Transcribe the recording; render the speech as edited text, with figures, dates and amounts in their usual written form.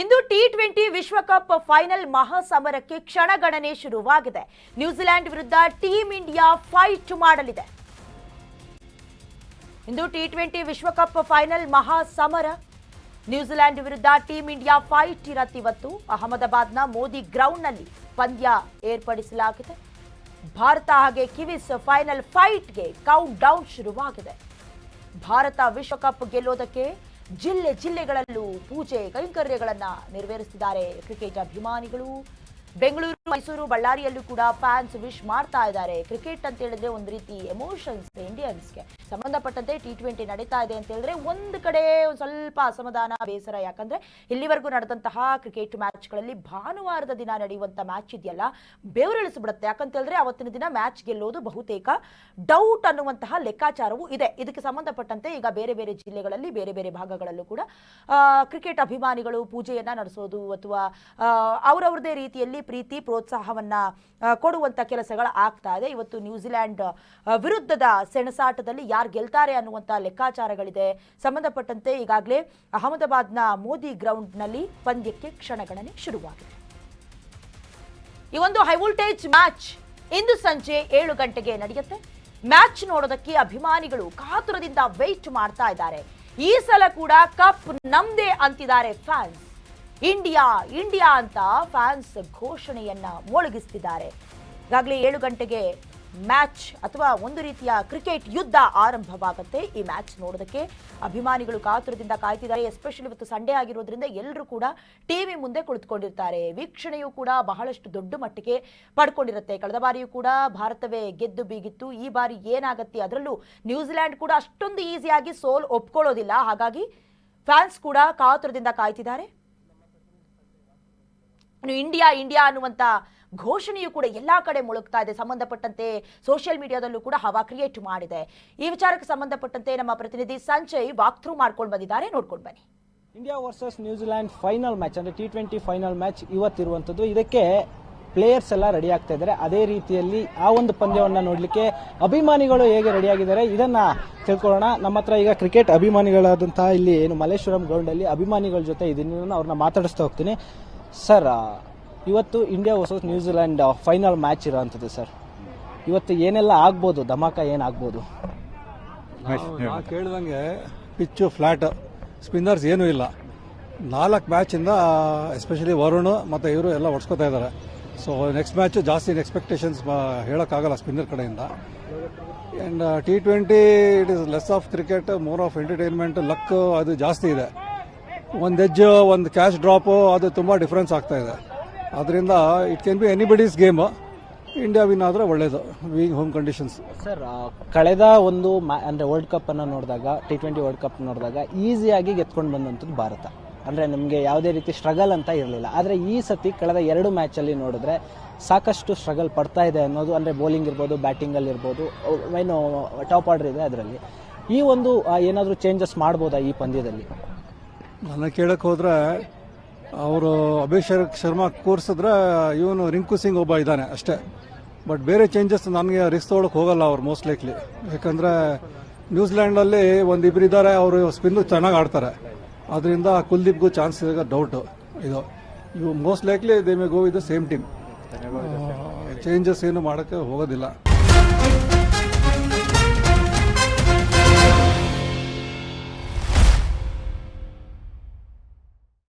ಇಂದು T20 ವಿಶ್ವಕಪ್ final ಮಹಾಸಮರಕ್ಕೆ ಕ್ಷಣಗಣನೆ ಶುರುವಾಗಿದೆ. ನ್ಯೂಜಿಲೆಂಡ್ ವಿರುದ್ಧ ಟೀಂ ಇಂಡಿಯಾ ಫೈಟ್ ಮಾಡಲಿದೆ. ಇಂದು ಟಿ20 ವಿಶ್ವಕಪ್ ಫೈನಲ್ ಮಹಾಸಮರ. ನ್ಯೂಜಿಲೆಂಡ್ ವಿರುದ್ಧ ಟೀಂ ಇಂಡಿಯಾ ಫೈಟ್ ಇರತ್ತೆ. ಇವತ್ತು ಅಹಮದಾಬಾದ್ನ ಮೋದಿ ಗ್ರೌಂಡ್ನಲ್ಲಿ ಪಂದ್ಯ ಏರ್ಪಡಿಸಲಾಗಿದೆ. ಭಾರತ ಹಾಗೆ ಕಿವೀಸ್ ಫೈನಲ್ ಫೈಟ್ಗೆ ಕೌಂಟ್ ಡೌನ್ ಶುರುವಾಗಿದೆ. ಭಾರತ ವಿಶ್ವಕಪ್ ಗೆಲ್ಲೋದಕ್ಕೆ ಜಿಲ್ಲೆಗಳಲ್ಲೂ ಪೂಜೆ ಕೈಂಕರ್ಯಗಳನ್ನ ನೆರವೇರಿಸಿದ್ದಾರೆ ಕ್ರಿಕೆಟ್ ಅಭಿಮಾನಿಗಳು. ಬೆಂಗಳೂರು, ಮೈಸೂರು, ಬಳ್ಳಾರಿಯಲ್ಲೂ ಕೂಡ ಫ್ಯಾನ್ಸ್ ವಿಶ್ ಮಾಡ್ತಾ ಇದ್ದಾರೆ. ಕ್ರಿಕೆಟ್ ಅಂತ ಹೇಳಿದ್ರೆ ಒಂದು ರೀತಿ ಎಮೋಷನ್ಸ್ ಇಂಡಿಯನ್ಸ್ಗೆ ಸಂಬಂಧಪಟ್ಟಂತೆ ಟಿ20 ನಡೀತಾ ಇದೆ ಅಂತ ಹೇಳಿದ್ರೆ ಒಂದು ಕಡೆ ಒಂದು ಸ್ವಲ್ಪ ಅಸಮಾಧಾನ, ಬೇಸರ. ಯಾಕಂದ್ರೆ ಇಲ್ಲಿವರೆಗೂ ನಡೆದಂತಹ ಕ್ರಿಕೆಟ್ ಮ್ಯಾಚ್ಗಳಲ್ಲಿ ಭಾನುವಾರದ ದಿನ ನಡೆಯುವಂತ ಮ್ಯಾಚ್ ಇದೆಯಲ್ಲ, ಬೆವರಿಳಿಸ್ಬಿಡುತ್ತೆ. ಯಾಕಂತ ಹೇಳಿದ್ರೆ ಅವತ್ತಿನ ದಿನ ಮ್ಯಾಚ್ ಗೆಲ್ಲೋದು ಬಹುತೇಕ ಡೌಟ್ ಅನ್ನುವಂತಹ ಲೆಕ್ಕಾಚಾರವೂ ಇದೆ. ಇದಕ್ಕೆ ಸಂಬಂಧಪಟ್ಟಂತೆ ಈಗ ಬೇರೆ ಬೇರೆ ಜಿಲ್ಲೆಗಳಲ್ಲಿ, ಬೇರೆ ಬೇರೆ ಭಾಗಗಳಲ್ಲೂ ಕೂಡ ಕ್ರಿಕೆಟ್ ಅಭಿಮಾನಿಗಳು ಪೂಜೆಯನ್ನ ನಡೆಸೋದು ಅಥವಾ ಅವರವರದೇ ರೀತಿಯಲ್ಲಿ ಪ್ರೀತಿ ಪ್ರೋತ್ಸಾಹವನ್ನ ಕೊಡುವಂತ ಕೆಲಸಗಳು ಆಗ್ತಾ ಇದೆ. ಇವತ್ತು ನ್ಯೂಜಿಲೆಂಡ್ ವಿರುದ್ಧದ ಸೆಣಸಾಟದಲ್ಲಿ ಯಾರು ಗೆಲ್ತಾರೆ ಅನ್ನುವಂತ ಲೆಕ್ಕಾಚಾರಗಳಿದೆ. ಸಂಬಂಧಪಟ್ಟಂತೆ ಈಗಾಗಲೇ ಅಹಮದಾಬಾದ್ನ ಮೋದಿ ಗ್ರೌಂಡ್ ನಲ್ಲಿ ಪಂದ್ಯಕ್ಕೆ ಕ್ಷಣಗಣನೆ ಶುರುವಾಗಿದೆ. ಈ ಒಂದು ಹೈ ವೋಲ್ಟೇಜ್ ಮ್ಯಾಚ್ ಇಂದು ಸಂಜೆ 7 ಗಂಟೆಗೆ ನಡೆಯುತ್ತೆ. ಮ್ಯಾಚ್ ನೋಡೋದಕ್ಕೆ ಅಭಿಮಾನಿಗಳು ಕಾತುರದಿಂದ ವೇಟ್ ಮಾಡ್ತಾ ಇದ್ದಾರೆ. ಈ ಸಲ ಕೂಡ ಕಪ್ ನಮ್ದೇ ಅಂತಿದ್ದಾರೆ ಫ್ಯಾನ್ಸ್. ಇಂಡಿಯಾ ಇಂಡಿಯಾ ಅಂತ ಫ್ಯಾನ್ಸ್ ಘೋಷಣೆಯನ್ನ ಮೊಳಗಿಸ್ತಿದ್ದಾರೆ. ಈಗಾಗಲೇ 7 ಗಂಟೆಗೆ ಮ್ಯಾಚ್ ಅಥವಾ ಒಂದು ರೀತಿಯ ಕ್ರಿಕೆಟ್ ಯುದ್ಧ ಆರಂಭವಾಗುತ್ತೆ. ಈ ಮ್ಯಾಚ್ ನೋಡೋದಕ್ಕೆ ಅಭಿಮಾನಿಗಳು ಕಾತುರದಿಂದ ಕಾಯ್ತಿದ್ದಾರೆ. ಎಸ್ಪೆಷಲಿ ಇವತ್ತು ಸಂಡೇ ಆಗಿರೋದ್ರಿಂದ ಎಲ್ಲರೂ ಕೂಡ ಟಿವಿ ಮುಂದೆ ಕುಳಿತುಕೊಂಡಿರ್ತಾರೆ. ವೀಕ್ಷಣೆಯೂ ಕೂಡ ಬಹಳಷ್ಟು ದೊಡ್ಡ ಮಟ್ಟಿಗೆ ಪಡ್ಕೊಂಡಿರುತ್ತೆ. ಕಳೆದ ಬಾರಿಯೂ ಕೂಡ ಭಾರತವೇ ಗೆದ್ದು ಬೀಗಿತ್ತು. ಈ ಬಾರಿ ಏನಾಗತ್ತೆ, ಅದರಲ್ಲೂ ನ್ಯೂಜಿಲೆಂಡ್ ಕೂಡ ಅಷ್ಟೊಂದು ಈಸಿಯಾಗಿ ಸೋಲ್ ಒಪ್ಕೊಳ್ಳೋದಿಲ್ಲ. ಹಾಗಾಗಿ ಫ್ಯಾನ್ಸ್ ಕೂಡ ಕಾತುರದಿಂದ ಕಾಯ್ತಿದ್ದಾರೆ. ಇಂಡಿಯಾ ಇಂಡಿಯಾ ಅನ್ನುವಂತ ಘೋಷಣೆಯು ಕೂಡ ಎಲ್ಲಾ ಕಡೆ ಮುಳುಗ್ತಾ ಇದೆ. ಸಂಬಂಧಪಟ್ಟಂತೆ ಸೋಷಿಯಲ್ ಮೀಡಿಯಾದಲ್ಲೂ ಕೂಡ ಹವಾ ಕ್ರಿಯೇಟ್ ಮಾಡಿದೆ. ಈ ವಿಚಾರಕ್ಕೆ ಸಂಬಂಧಪಟ್ಟಂತೆ ನಮ್ಮ ಪ್ರತಿನಿಧಿ ಸಂಜಯ್ ವಾಕ್ ಥ್ರೂ ಮಾಡ್ಕೊಂಡು ಬಂದಿದ್ದಾರೆ. ನೋಡ್ಕೊಂಡು ಬನ್ನಿ. India versus New Zealand final match ಅಂದ್ರೆ ಟಿ20 ಫೈನಲ್ ಮ್ಯಾಚ್ ಇವತ್ತಿರುವಂತದ್ದು. ಇದಕ್ಕೆ ಪ್ಲೇಯರ್ಸ್ ಎಲ್ಲ ರೆಡಿ ಆಗ್ತಾ ಇದ್ದಾರೆ. ಅದೇ ರೀತಿಯಲ್ಲಿ ಆ ಒಂದು ಪಂದ್ಯವನ್ನ ನೋಡ್ಲಿಕ್ಕೆ ಅಭಿಮಾನಿಗಳು ಹೇಗೆ ರೆಡಿ ಆಗಿದ್ದಾರೆ ಇದನ್ನ ತಿಳ್ಕೊಳ್ಳೋಣ. ನಮ್ಮ ಹತ್ರ ಈಗ ಕ್ರಿಕೆಟ್ ಅಭಿಮಾನಿಗಳಾದಂತಹ ಇಲ್ಲಿ ಏನು ಮಲ್ಲೇಶ್ವರಂ ಗ್ರೌಂಡ್ ಅಲ್ಲಿ ಅಭಿಮಾನಿಗಳ ಜೊತೆ ಇದನ್ನ ಅವ್ರನ್ನ ಮಾತಾಡಿಸ್ತಾ ಹೋಗ್ತೀನಿ. ಸರ್, ಇವತ್ತು India versus New Zealand final match ಇರೋಂಥದ್ದು ಸರ್. ಇವತ್ತು ಏನೆಲ್ಲ ಆಗ್ಬೋದು, ಧಮಾಕ ಏನಾಗ್ಬೋದು? ಕೇಳಿದಂಗೆ ಪಿಚ್ಚು ಫ್ಲಾಟ್, ಸ್ಪಿನ್ನರ್ಸ್ ಏನೂ ಇಲ್ಲ. 4 ಮ್ಯಾಚಿಂದ ಎಸ್ಪೆಷಲಿ ವರುಣ್ ಮತ್ತು ಇವರು ಎಲ್ಲ ಹೊಡ್ಸ್ಕೊತಾ ಇದ್ದಾರೆ. ಸೊ ನೆಕ್ಸ್ಟ್ ಮ್ಯಾಚು ಜಾಸ್ತಿ ಎಕ್ಸ್ಪೆಕ್ಟೇಷನ್ಸ್ ಹೇಳೋಕ್ಕಾಗಲ್ಲ ಸ್ಪಿನ್ನರ್ ಕಡೆಯಿಂದ. And T20 it is less of cricket, more of entertainment, luck ಅದು ಜಾಸ್ತಿ ಇದೆ. ಒಂದು ಎಜ್, ಒಂದು ಕ್ಯಾಚ್ ಡ್ರಾಪು ಅದು ತುಂಬ ಡಿಫ್ರೆನ್ಸ್ ಆಗ್ತಾ ಇದೆ. ಅದರಿಂದ it can be anybody's game. India win ಆದರೆ ಒಳ್ಳೇದು, ವಿಂಗ್ ಹೋಮ್ ಕಂಡೀಷನ್ಸ್. ಸರ್, ಕಳೆದ ಒಂದು ಅಂದ್ರೆ ವರ್ಲ್ಡ್ ಕಪ್ ಅನ್ನು ನೋಡಿದಾಗ, ಟಿ20 ವರ್ಲ್ಡ್ ಕಪ್ ನೋಡಿದಾಗ ಈಸಿಯಾಗಿ ಗೆತ್ಕೊಂಡು ಬಂದಂಥದ್ದು ಭಾರತ. ಅಂದ್ರೆ ನಿಮಗೆ ಯಾವುದೇ ರೀತಿ ಸ್ಟ್ರಗಲ್ ಅಂತ ಇರಲಿಲ್ಲ. ಆದರೆ ಈ ಸತಿ ಕಳೆದ 2 ಮ್ಯಾಚ್ ಅಲ್ಲಿ ನೋಡಿದ್ರೆ ಸಾಕಷ್ಟು ಸ್ಟ್ರಗಲ್ ಪಡ್ತಾ ಇದೆ ಅನ್ನೋದು. ಅಂದ್ರೆ ಬೌಲಿಂಗ್ ಇರ್ಬೋದು, ಬ್ಯಾಟಿಂಗ್ ಅಲ್ಲಿ ಇರ್ಬೋದು, ಏನು ಟಾಪ್ ಆರ್ಡರ್ ಇದೆ ಅದರಲ್ಲಿ. ಈ ಒಂದು ಏನಾದರೂ ಚೇಂಜಸ್ ಮಾಡ್ಬೋದಾ ಈ ಪಂದ್ಯದಲ್ಲಿ? ನನ್ನ ಕೇಳಕ್ಕೆ ಹೋದ್ರೆ ಅವರು ಅಭಿಷೇಕ್ ಶರ್ಮಾ ಕೂರಿಸಿದ್ರೆ ಇವನು ರಿಂಕು ಸಿಂಗ್ ಒಬ್ಬ ಇದ್ದಾನೆ ಅಷ್ಟೇ. ಬಟ್ ಬೇರೆ ಚೇಂಜಸ್ ನನಗೆ ರಿಸ್ಕ್ ತೊಗೊಳಕ್ಕೆ ಹೋಗಲ್ಲ ಅವ್ರು ಮೋಸ್ಟ್ ಲೈಕ್ಲಿ. ಯಾಕಂದರೆ ನ್ಯೂಜಿಲೆಂಡಲ್ಲಿ ಒಂದಿಬ್ರು ಇದ್ದಾರೆ, ಅವರು ಸ್ಪಿನ್ನು ಚೆನ್ನಾಗಿ ಆಡ್ತಾರೆ. ಅದರಿಂದ ಕುಲ್ದೀಪ್ಗೂ ಚಾನ್ಸ್ ಇದೆ ಡೌಟು. ಇವು most likely they may go with the same team. Changes ಏನು ಮಾಡೋಕ್ಕೆ ಹೋಗೋದಿಲ್ಲ.